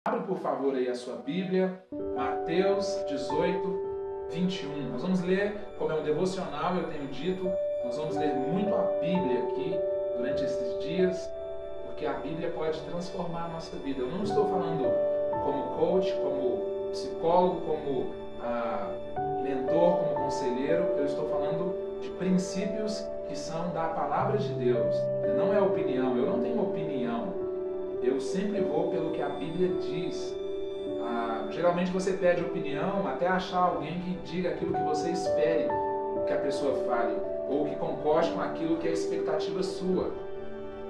Abre, por favor, aí a sua Bíblia, Mateus 18, 21. Nós vamos ler, como é um devocional, eu tenho dito, nós vamos ler muito a Bíblia aqui durante esses dias, porque a Bíblia pode transformar a nossa vida. Eu não estou falando como coach, como psicólogo, como mentor, como conselheiro, eu estou falando de princípios que são da palavra de Deus. Não é opinião, eu não tenho opinião. Eu sempre vou pelo que a Bíblia diz. Geralmente você pede opinião até achar alguém que diga aquilo que você espere que a pessoa fale, ou que concorde com aquilo que é a expectativa sua.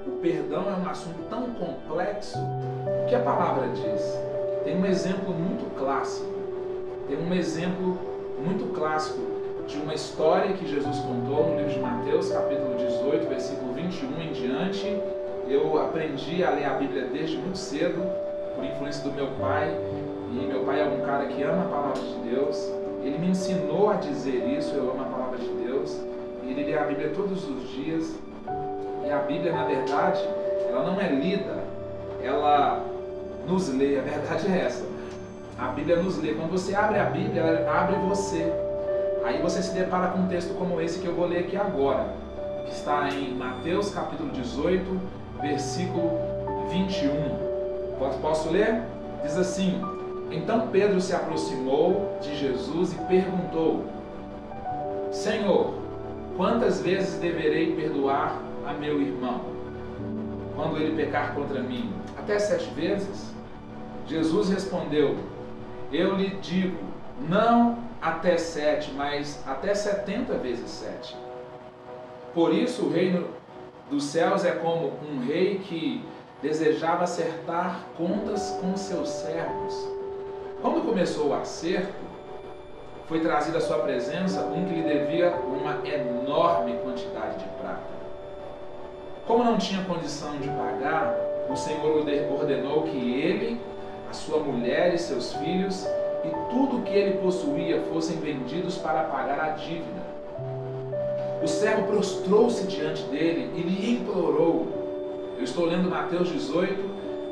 O perdão é um assunto tão complexo. O que a palavra diz? Tem um exemplo muito clássico. De uma história que Jesus contou no livro de Mateus, capítulo 18, versículo 21 em diante. Eu aprendi a ler a Bíblia desde muito cedo, por influência do meu pai, e meu pai é um cara que ama a palavra de Deus. Ele me ensinou a dizer isso, eu amo a palavra de Deus, e ele lê a Bíblia todos os dias. E a Bíblia, na verdade, ela não é lida, ela nos lê, a verdade é essa. A Bíblia nos lê. Quando você abre a Bíblia, ela abre você. Aí você se depara com um texto como esse que eu vou ler aqui agora, que está em Mateus capítulo 18, versículo 21. Posso ler? Diz assim: Então Pedro se aproximou de Jesus e perguntou: Senhor, quantas vezes deverei perdoar a meu irmão quando ele pecar contra mim? Até 7 vezes? Jesus respondeu: Eu lhe digo, não até 7, mas até 70 vezes 7. Por isso o reino dos céus é como um rei que desejava acertar contas com seus servos. Quando começou o acerto, foi trazido à sua presença um que lhe devia uma enorme quantidade de prata. Como não tinha condição de pagar, o Senhor ordenou que ele, a sua mulher e seus filhos e tudo que ele possuía fossem vendidos para pagar a dívida. O servo prostrou-se diante dele e lhe implorou. Eu estou lendo Mateus 18,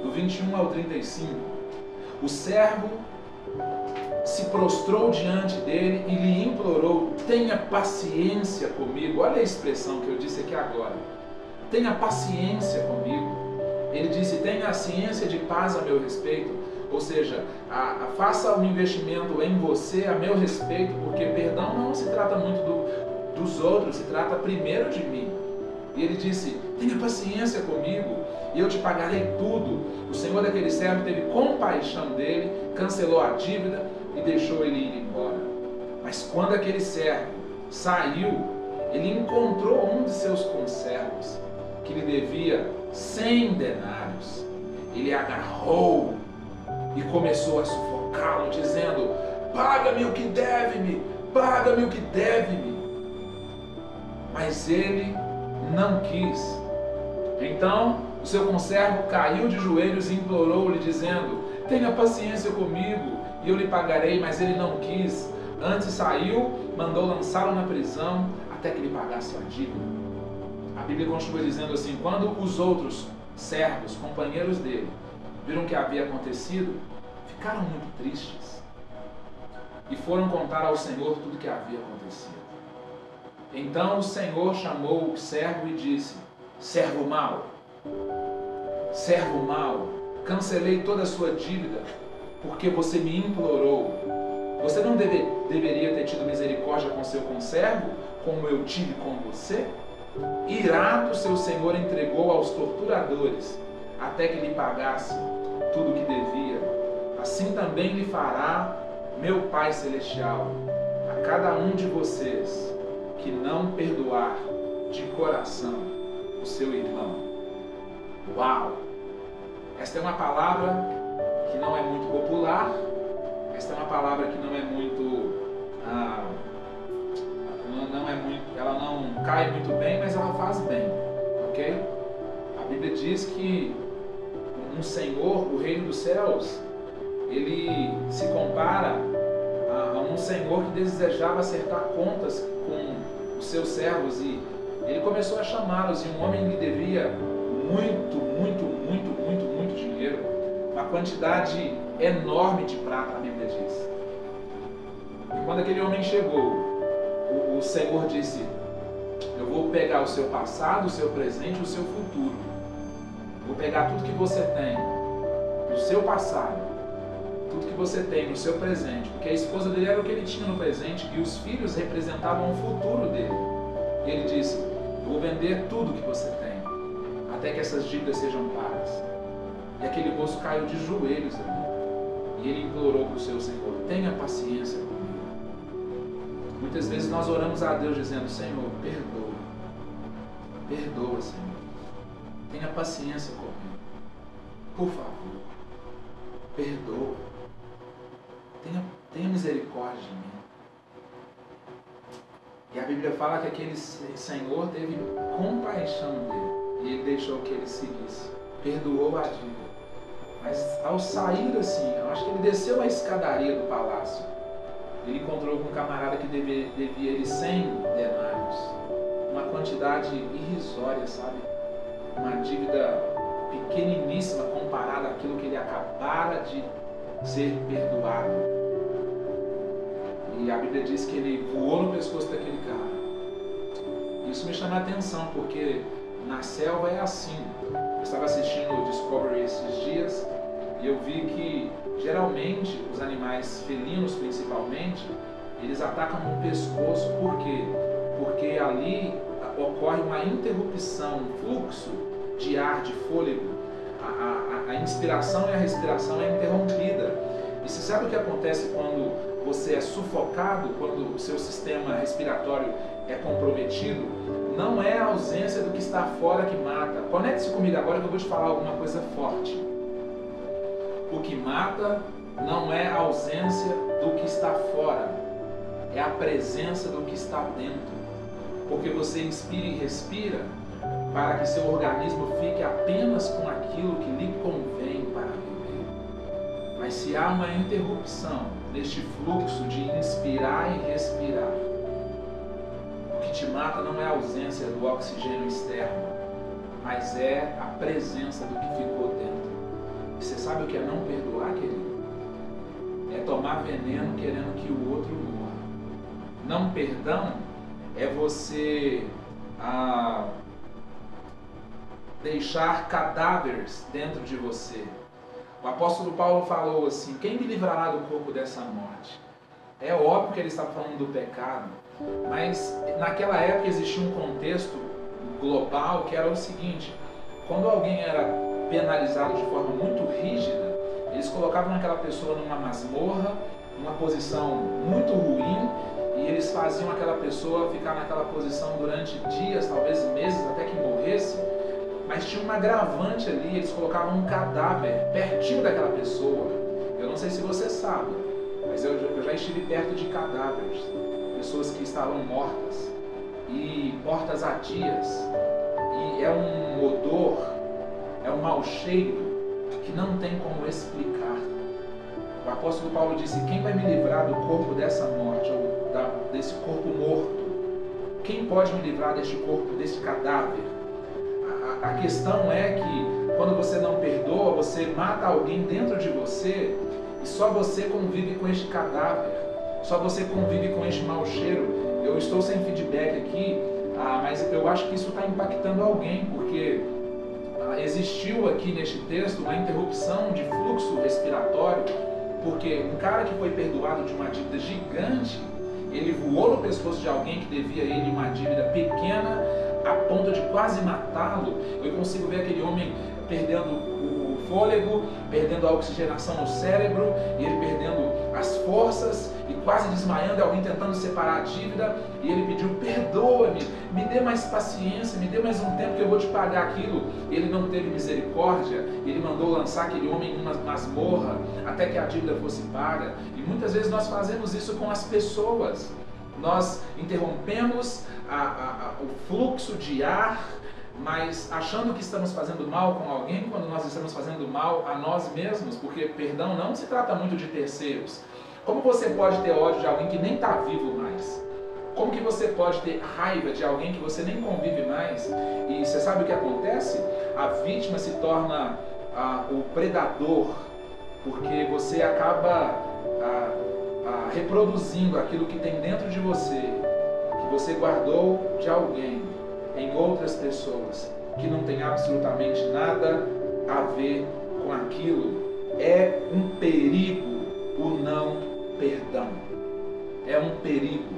do 21 ao 35. O servo se prostrou diante dele e lhe implorou: tenha paciência comigo. Olha a expressão que eu disse aqui agora. Tenha paciência comigo. Ele disse: tenha ciência de paz a meu respeito. Ou seja, faça um investimento em você a meu respeito, porque perdão não se trata muito dos outros, se trata primeiro de mim. E ele disse: tenha paciência comigo e eu te pagarei tudo. O senhor daquele servo teve compaixão dele, cancelou a dívida e deixou ele ir embora. Mas quando aquele servo saiu, ele encontrou um de seus conservos que lhe devia 100 denários. Ele agarrou e começou a sufocá-lo, dizendo: paga-me o que deve-me, paga-me o que deve-me. Mas ele não quis. Então o seu conservo caiu de joelhos e implorou-lhe, dizendo: tenha paciência comigo e eu lhe pagarei. Mas ele não quis. Antes saiu, mandou lançá-lo na prisão até que lhe pagasse a dívida. A Bíblia continua dizendo assim: quando os outros servos, companheiros dele, viram o que havia acontecido, ficaram muito tristes e foram contar ao Senhor tudo o que havia acontecido. Então o Senhor chamou o servo e disse: servo mau, cancelei toda a sua dívida porque você me implorou. Você não deveria ter tido misericórdia com seu conservo, como eu tive com você? Irado, seu senhor entregou aos torturadores até que lhe pagasse tudo o que devia. Assim também lhe fará meu Pai Celestial a cada um de vocês que não perdoar de coração o seu irmão. Uau! Esta é uma palavra que não é muito popular, esta é uma palavra que não é muito, ela não cai muito bem, mas ela faz bem, ok? A Bíblia diz que um Senhor, o reino dos céus, ele se compara a um Senhor que desejava acertar contas com os seus servos, e ele começou a chamá-los, e um homem lhe devia muito dinheiro, uma quantidade enorme de prata, a Bíblia diz. E quando aquele homem chegou, o Senhor disse: eu vou pegar o seu passado, o seu presente e o seu futuro. Vou pegar tudo que você tem no seu passado, tudo que você tem no seu presente, porque a esposa dele era o que ele tinha no presente e os filhos representavam o futuro dele. E ele disse: eu vou vender tudo que você tem, até que essas dívidas sejam pagas. E aquele moço caiu de joelhos ali, e ele implorou para o seu Senhor: tenha paciência comigo. Muitas vezes nós oramos a Deus dizendo: Senhor, perdoa, perdoa, Senhor, tenha paciência comigo, por favor, perdoa, tenha misericórdia de mim. E a Bíblia fala que aquele Senhor teve compaixão dele, e ele deixou que ele seguisse, perdoou a dívida. Mas ao sair assim, eu acho que ele desceu a escadaria do palácio, ele encontrou com um camarada que devia ele 100 denários, uma quantidade irrisória, sabe? Uma dívida pequeniníssima comparada àquilo que ele acabara de ser perdoado. E a Bíblia diz que ele voou no pescoço daquele cara. Isso me chama a atenção, porque na selva é assim. Eu estava assistindo o Discovery esses dias e eu vi que geralmente os animais felinos, principalmente, eles atacam no pescoço. Por quê? Porque ali ocorre uma interrupção, um fluxo de ar, de fôlego. A inspiração e a respiração é interrompida. E você sabe o que acontece quando você é sufocado, quando o seu sistema respiratório é comprometido? Não é a ausência do que está fora que mata. Conecte-se comigo agora que eu vou te falar alguma coisa forte. O que mata não é a ausência do que está fora, é a presença do que está dentro. Porque você inspira e respira para que seu organismo fique apenas com aquilo que lhe convém para viver. Mas se há uma interrupção neste fluxo de inspirar e respirar, o que te mata não é a ausência do oxigênio externo, mas é a presença do que ficou dentro. E você sabe o que é não perdoar, querido? É tomar veneno querendo que o outro morra. Não perdão é você deixar cadáveres dentro de você. O apóstolo Paulo falou assim: quem me livrará do corpo dessa morte? É óbvio que ele está falando do pecado, mas naquela época existia um contexto global que era o seguinte: quando alguém era penalizado de forma muito rígida, eles colocavam aquela pessoa numa masmorra, numa posição muito ruim, e eles faziam aquela pessoa ficar naquela posição durante dias, talvez meses, até que morresse. Mas tinha um agravante ali, eles colocavam um cadáver pertinho daquela pessoa. Eu não sei se você sabe, mas eu já estive perto de cadáveres, pessoas que estavam mortas, e mortas há dias, e é um odor, é um mau cheiro que não tem como explicar. O apóstolo Paulo disse: quem vai me livrar do corpo dessa morte, ou desse corpo morto? Quem pode me livrar deste corpo, deste cadáver? A questão é que quando você não perdoa, você mata alguém dentro de você e só você convive com este cadáver, só você convive com este mau cheiro. Eu estou sem feedback aqui, mas eu acho que isso está impactando alguém, porque existiu aqui neste texto uma interrupção de fluxo respiratório, porque um cara que foi perdoado de uma dívida gigante, ele voou no pescoço de alguém que devia a ele uma dívida pequena, a ponto de quase matá-lo. Eu consigo ver aquele homem perdendo o fôlego, perdendo a oxigenação no cérebro, e ele perdendo as forças e quase desmaiando, alguém tentando separar a dívida, e ele pediu: perdoa-me, me dê mais paciência, me dê mais um tempo que eu vou te pagar aquilo. Ele não teve misericórdia, ele mandou lançar aquele homem em uma masmorra até que a dívida fosse paga. E muitas vezes nós fazemos isso com as pessoas. Nós interrompemos o fluxo de ar, mas achando que estamos fazendo mal com alguém, quando nós estamos fazendo mal a nós mesmos, porque perdão não se trata muito de terceiros. Como você pode ter ódio de alguém que nem está vivo mais? Como que você pode ter raiva de alguém que você nem convive mais? E você sabe o que acontece? A vítima se torna o predador porque você acaba reproduzindo aquilo que tem dentro de você, que você guardou de alguém, em outras pessoas, que não tem absolutamente nada a ver com aquilo. É um perigo o não perdão. É um perigo.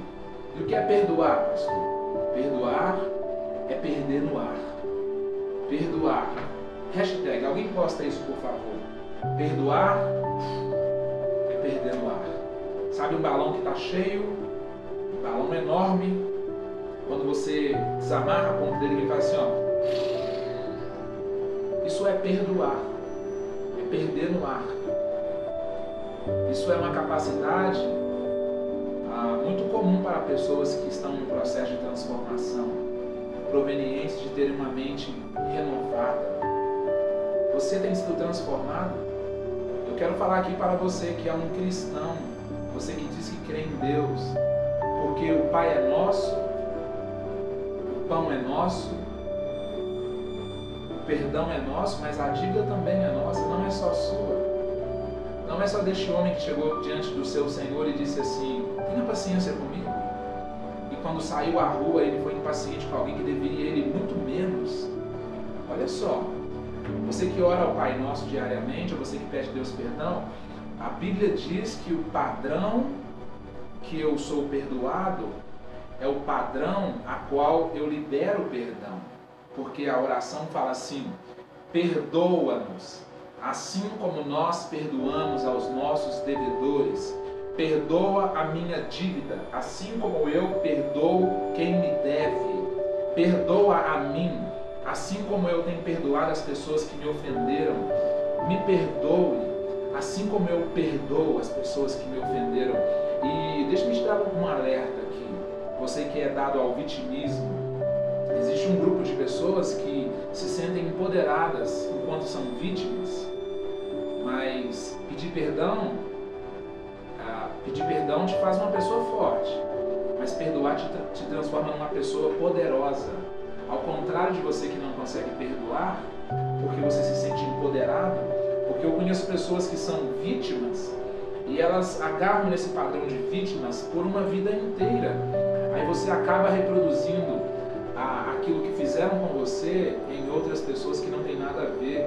E o que é perdoar, pastor? Perdoar é perder no ar. Perdoar. Hashtag, alguém posta isso, por favor. Perdoar é perder no ar. Sabe um balão que está cheio? Um balão enorme. Quando você desamarra a ponta dele, ele faz assim, ó. Isso é perdoar. É perder no ar. Isso é uma capacidade muito comum para pessoas que estão em processo de transformação, provenientes de terem uma mente renovada. Você tem sido transformado? Eu quero falar aqui para você que é um cristão, você que diz que crê em Deus, porque o Pai é nosso, o pão é nosso, o perdão é nosso, mas a dívida também é nossa, não é só sua. Não é só deste homem que chegou diante do seu Senhor e disse assim, tenha paciência comigo. E quando saiu à rua, ele foi impaciente com alguém que deveria ele muito menos. Olha só, você que ora ao Pai Nosso diariamente, ou você que pede a Deus perdão, a Bíblia diz que o padrão que eu sou perdoado é o padrão a qual eu libero perdão. Porque a oração fala assim, perdoa-nos, assim como nós perdoamos aos nossos devedores. Perdoa a minha dívida, assim como eu perdoo quem me deve. Perdoa a mim, assim como eu tenho perdoado as pessoas que me ofenderam. Me perdoe, assim como eu perdoo as pessoas que me ofenderam. E deixa-me te dar um alerta aqui. Você que é dado ao vitimismo, existe um grupo de pessoas que se sentem empoderadas enquanto são vítimas, mas pedir perdão te faz uma pessoa forte, mas perdoar te transforma numa pessoa poderosa. Ao contrário de você que não consegue perdoar, porque você se sente empoderado, porque eu conheço pessoas que são vítimas e elas agarram nesse padrão de vítimas por uma vida inteira. Aí você acaba reproduzindo aquilo que fizeram com você em outras pessoas que não tem nada a ver.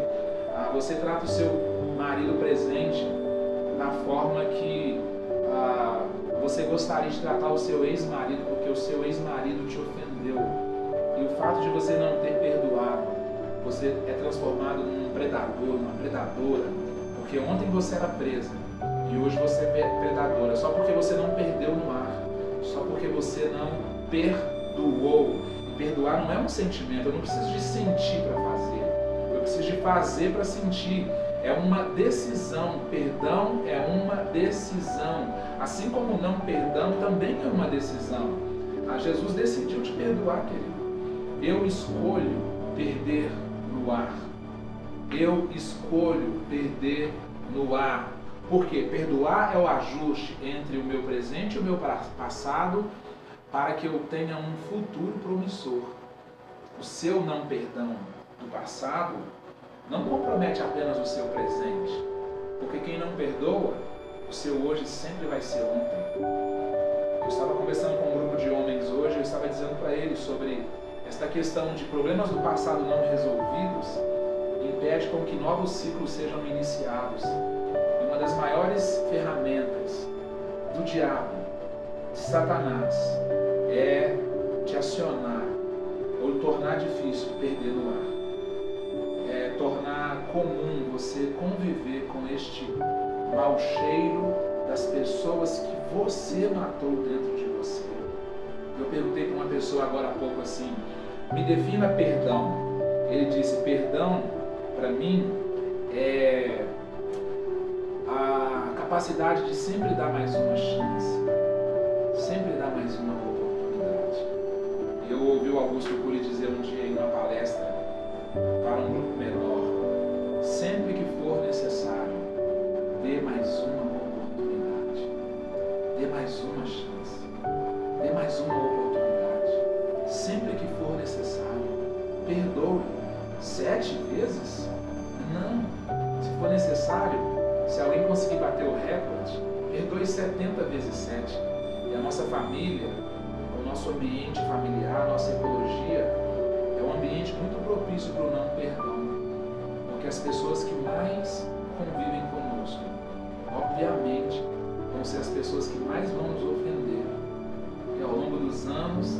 Você trata o seu marido presente da forma que você gostaria de tratar o seu ex-marido, porque o seu ex-marido te ofendeu. E o fato de você não ter perdoado, você é transformado num predador, numa predadora, porque ontem você era presa e hoje você é predadora, só porque você não perdeu no ar, só porque você não perdoou. E perdoar não é um sentimento, eu não preciso de sentir para fazer, eu preciso de fazer para sentir. É uma decisão. Perdão é uma decisão. Assim como não perdão também é uma decisão. Jesus decidiu te perdoar, querido. Eu escolho perder no ar. Eu escolho perder no ar. Por quê? Perdoar é o ajuste entre o meu presente e o meu passado para que eu tenha um futuro promissor. O seu não perdão do passado não compromete apenas o seu presente, porque quem não perdoa, o seu hoje sempre vai ser ontem. Eu estava conversando com um grupo de homens hoje, eu estava dizendo para eles sobre esta questão de problemas do passado não resolvidos, impede com que novos ciclos sejam iniciados. E uma das maiores ferramentas do diabo, de Satanás, é te acionar ou tornar difícil perder no ar. Tornar comum você conviver com este mau cheiro das pessoas que você matou dentro de você. Eu perguntei para uma pessoa agora há pouco assim, me defina perdão. Ele disse, perdão para mim é a capacidade de sempre dar mais uma chance, sempre dar mais uma oportunidade. Eu ouvi o Augusto Cury dizer um dia em uma palestra para um grupo menor, sempre que for necessário, dê mais uma oportunidade, dê mais uma chance, dê mais uma oportunidade, sempre que for necessário, perdoe. 7 vezes? Não. Se for necessário, Se alguém conseguir bater o recorde, perdoe 70 vezes 7. E a nossa família, o nosso ambiente familiar, a nossa ecologia, é um ambiente muito propício para o não perdão. Porque as pessoas que mais convivem conosco, obviamente, vão ser as pessoas que mais vão nos ofender. E ao longo dos anos,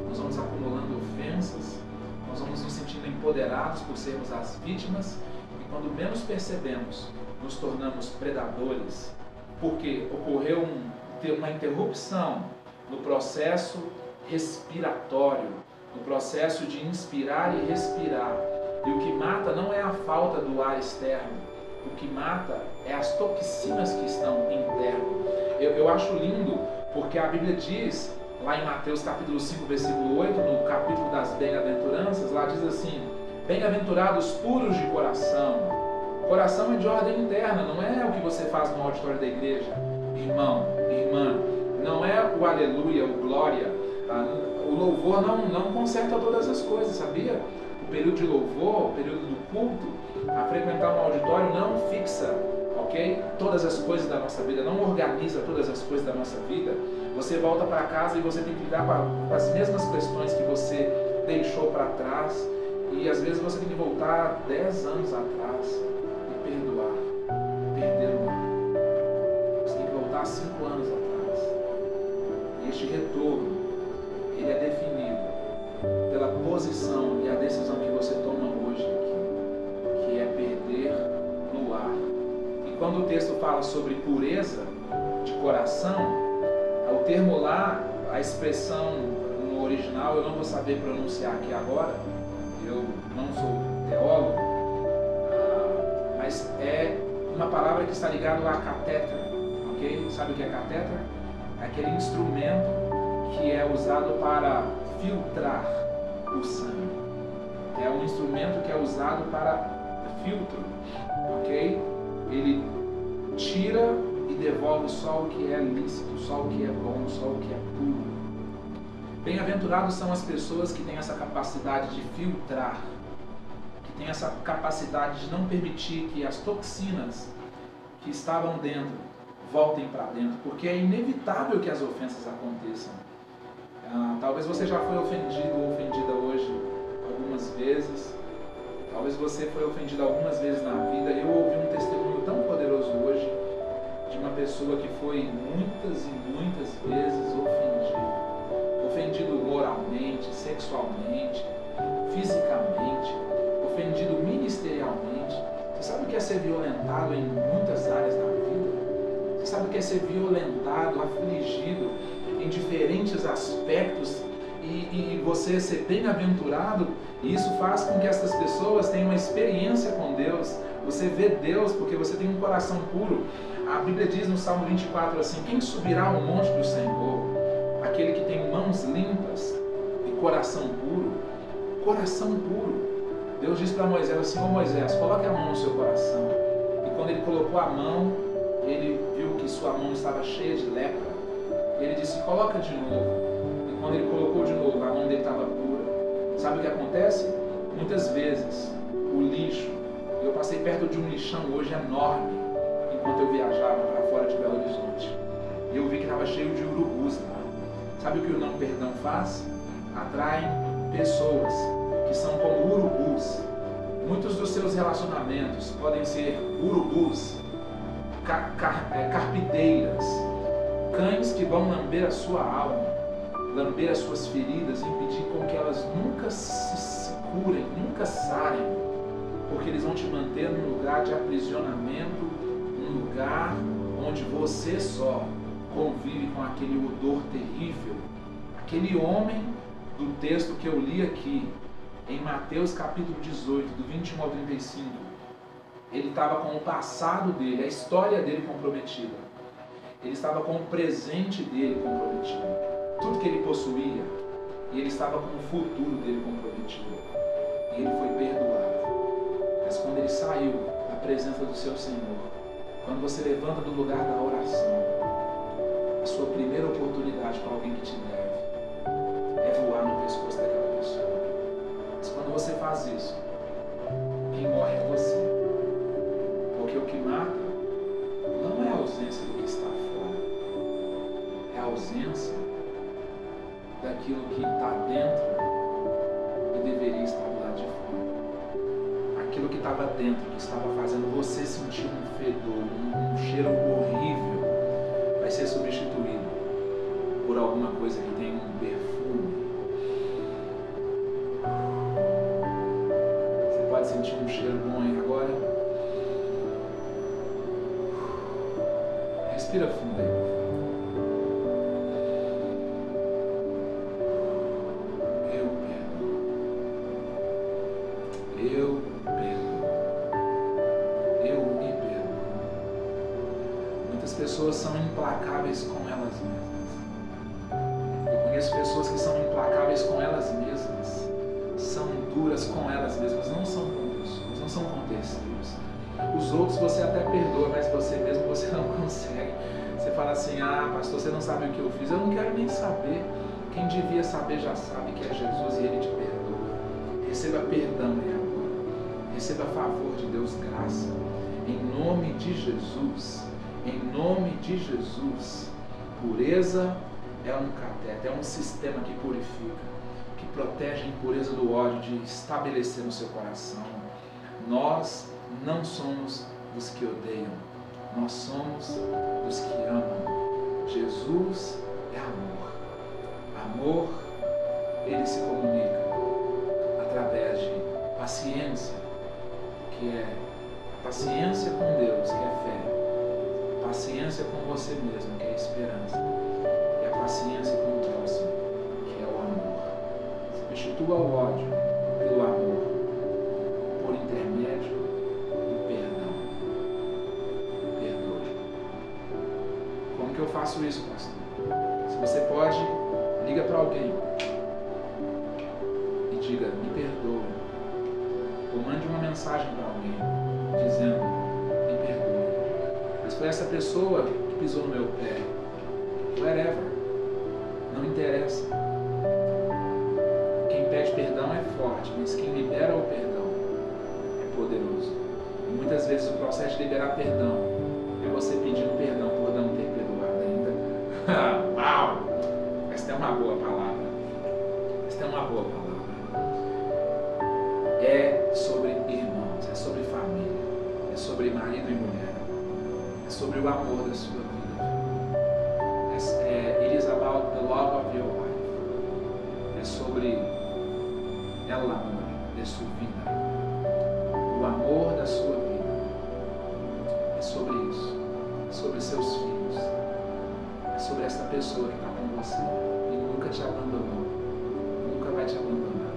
nós vamos acumulando ofensas, nós vamos nos sentindo empoderados por sermos as vítimas, e quando menos percebemos, nos tornamos predadores, porque ocorreu uma interrupção no processo respiratório, no processo de inspirar e respirar. E o que mata não é a falta do ar externo, o que mata é as toxinas que estão interno. Eu acho lindo, porque a Bíblia diz, lá em Mateus capítulo 5, versículo 8, no capítulo das bem-aventuranças, lá diz assim: bem-aventurados puros de coração. Coração é de ordem interna, não é o que você faz no auditório da igreja. Irmão, irmã, não é o aleluia, o glória. O louvor não conserta todas as coisas, sabia? O período de louvor, o período do culto, a frequentar um auditório não fixa, ok? Todas as coisas da nossa vida, não organiza todas as coisas da nossa vida. Você volta para casa e você tem que lidar com as mesmas questões que você deixou para trás. E às vezes você tem que voltar 10 anos atrás e perdoar, perdoar. Você tem que voltar 5 anos atrás. E este retorno, ele é definido pela posição e a decisão que você toma hoje aqui, que é perder no lar. E quando o texto fala sobre pureza de coração, o termo lá, a expressão no original, eu não vou saber pronunciar aqui agora, eu não sou teólogo, mas é uma palavra que está ligada à catéter, ok? Sabe o que é catéter? É aquele instrumento que é usado para filtrar o sangue. É um instrumento que é usado para filtro, ok? Ele tira e devolve só o que é lícito, só o que é bom, só o que é puro. Bem-aventurados são as pessoas que têm essa capacidade de filtrar, que têm essa capacidade de não permitir que as toxinas que estavam dentro voltem para dentro, porque é inevitável que as ofensas aconteçam. Talvez você já foi ofendido ou ofendida hoje algumas vezes, talvez você foi ofendido algumas vezes na vida. Eu ouvi um testemunho tão poderoso hoje de uma pessoa que foi muitas e muitas vezes ofendido moralmente, sexualmente, fisicamente, ofendido ministerialmente. Você sabe o que é ser violentado em muitas áreas da vida? Você sabe o que é ser violentado, afligido em diferentes aspectos e você ser bem-aventurado? E isso faz com que essas pessoas tenham uma experiência com Deus. Você vê Deus porque você tem um coração puro. A Bíblia diz no Salmo 24 assim: quem subirá ao monte do Senhor? Aquele que tem mãos limpas e coração puro. Coração puro. Deus disse para Moisés assim: ô Moisés, coloque a mão no seu coração. E quando ele colocou a mão, ele viu que sua mão estava cheia de lepra. Ele disse: coloca de novo. E quando ele colocou de novo, a mão dele estava pura. Sabe o que acontece? Muitas vezes o lixo, eu passei perto de um lixão hoje enorme enquanto eu viajava para fora de Belo Horizonte. E eu vi que estava cheio de urubus lá. Sabe o que o não perdão faz? Atrai pessoas que são como urubus. Muitos dos seus relacionamentos podem ser urubus, carpideiras, cães que vão lamber a sua alma, lamber as suas feridas e impedir com que elas nunca se curem, nunca sarem, porque eles vão te manter num lugar de aprisionamento, um lugar onde você só convive com aquele odor terrível. Aquele homem do texto que eu li aqui, em Mateus capítulo 18, do 21 ao 35, ele estava com o passado dele, a história dele comprometida. Ele estava com o presente dele comprometido. Tudo que ele possuía, e ele estava com o futuro dele comprometido. E ele foi perdoado. Mas quando ele saiu da presença do seu Senhor, quando você levanta do lugar da oração, a sua primeira oportunidade para alguém que te deve é voar no pescoço daquela pessoa. Mas quando você faz isso, quem morre é você. Porque o que mata ausência daquilo que está dentro e deveria estar do lado de fora. Aquilo que estava dentro, que estava fazendo você sentir um fedor, um cheiro horrível, vai ser substituído por alguma coisa que tem um perfume. Você pode sentir um cheiro bom aí agora? Respira fundo aí. Pessoas são implacáveis com elas mesmas. Eu conheço pessoas que são implacáveis com elas mesmas, são duras com elas mesmas, não são com pessoas, não são com terceiros. Os outros você até perdoa, mas você mesmo você não consegue. Você fala assim: ah, pastor, você não sabe o que eu fiz. Eu não quero nem saber. Quem devia saber já sabe que é Jesus e Ele te perdoa. Receba perdão aí agora. Receba favor de Deus, graça. Em nome de Jesus. Em nome de Jesus, pureza é um cateter, é um sistema que purifica, que protege a impureza do ódio de estabelecer no seu coração. Nós não somos os que odeiam, nós somos os que amam. Jesus é amor. Amor, ele se comunica através de paciência, que é a paciência com Deus, que é fé. Paciência com você mesmo, que é a esperança. E a paciência com o próximo, que é o amor. Substitua o ódio pelo amor, por intermédio do perdão. Perdoe. Como que eu faço isso, pastor? Se você pode, liga para alguém e diga: me perdoa. Ou mande uma mensagem para alguém dizendo: me perdoa. Mas foi essa pessoa que pisou no meu pé. Wherever. Não interessa. Quem pede perdão é forte, mas quem libera o perdão é poderoso. E muitas vezes o processo de liberar perdão é você pedindo perdão por não ter perdoado ainda. Uau! Esta é uma boa palavra. Esta é uma boa palavra. É sobre irmãos, é sobre família, é sobre marido e mulher. É sobre o amor da sua vida. It is about the love of your life. É sobre el amor de sua vida. O amor da sua vida. É sobre isso. É sobre seus filhos. É sobre esta pessoa que está com você e nunca te abandonou. Nunca vai te abandonar.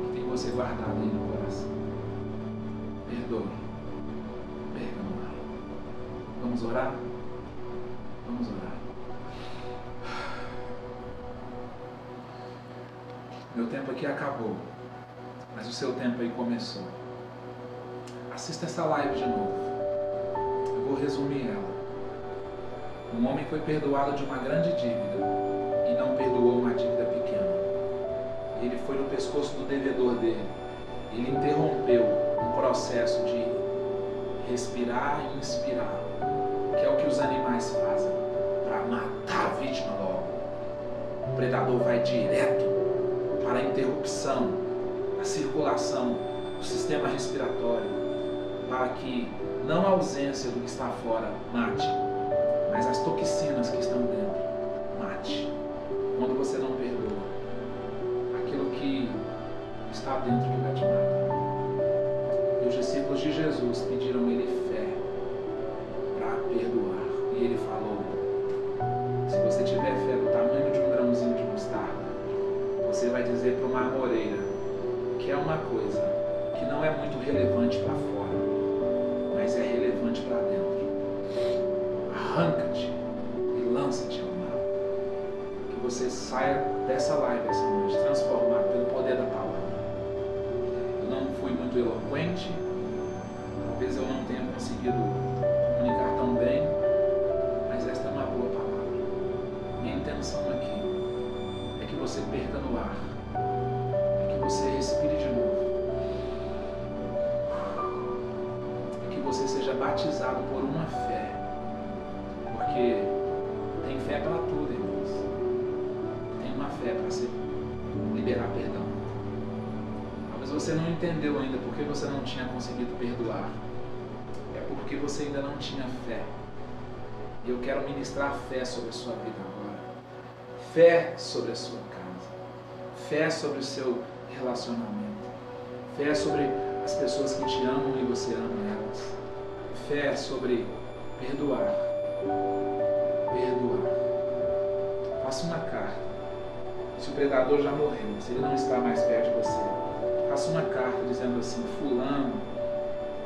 Que tem você guardado aí no coração. Perdoe. Vamos orar? Vamos orar. Meu tempo aqui acabou, mas o seu tempo aí começou. Assista essa live de novo. Eu vou resumir ela. Um homem foi perdoado de uma grande dívida e não perdoou uma dívida pequena. Ele foi no pescoço do devedor dele. Ele interrompeu um processo de respirar e inspirar, que é o que os animais fazem para matar a vítima logo. O predador vai direto para a interrupção da circulação do sistema respiratório, para que não a ausência do que está fora mate, mas as toxinas que estão dentro mate. Quando você não perdoa, aquilo que está dentro que vai te matar. E os discípulos de Jesus pediram a ele fé para perdoar. E ele falou: se você tiver fé do tamanho de um grãozinho de mostarda, você vai dizer para uma amoreira, que é uma coisa que não é muito relevante para fora, mas é relevante para dentro: arranca-te e lança-te ao mar. Que você saia dessa live essa noite transformado pelo poder da palavra. Eu não fui muito eloquente, talvez eu não tenha conseguido comunicar tão bem, mas esta é uma boa palavra. Minha intenção aqui é que você perca no ar, é que você respire de novo, é que você seja batizado por uma fé, porque tem fé para tudo, irmão. liberar perdão. Talvez você não entendeu ainda porque você não tinha conseguido perdoar. É porque você ainda não tinha fé. E eu quero ministrar fé sobre a sua vida agora. Fé sobre a sua casa. Fé sobre o seu relacionamento. Fé sobre as pessoas que te amam e você ama elas. Fé sobre perdoar. Perdoar. Faça uma carta. Se o predador já morreu, se ele não está mais perto de você, faça uma carta dizendo assim: fulano,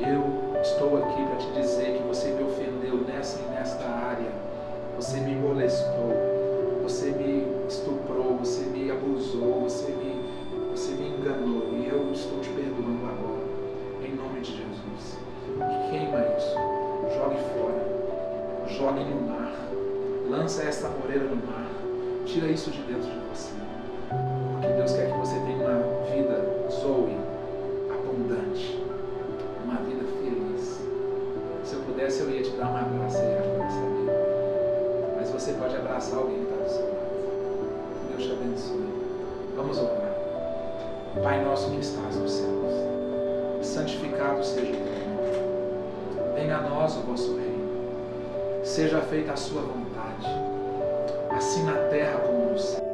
eu estou aqui para te dizer que você me ofendeu nessa e nesta área. Você me molestou, você me estuprou, você me abusou, você me enganou, e eu estou te perdoando agora, em nome de Jesus. E queima isso, jogue fora, jogue no mar, lança esta moreira no mar, tira isso de dentro de você, porque Deus quer que você tenha uma vida zoe, abundante, uma vida feliz. Se eu pudesse, eu ia te dar um abraço e ajudar essa vida, mas você pode abraçar alguém que está do seu lado. Deus te abençoe. Vamos orar. Pai nosso que estás nos céus, santificado seja o teu nome. Venha a nós o vosso reino. Seja feita a sua vontade, assim na terra como no céu.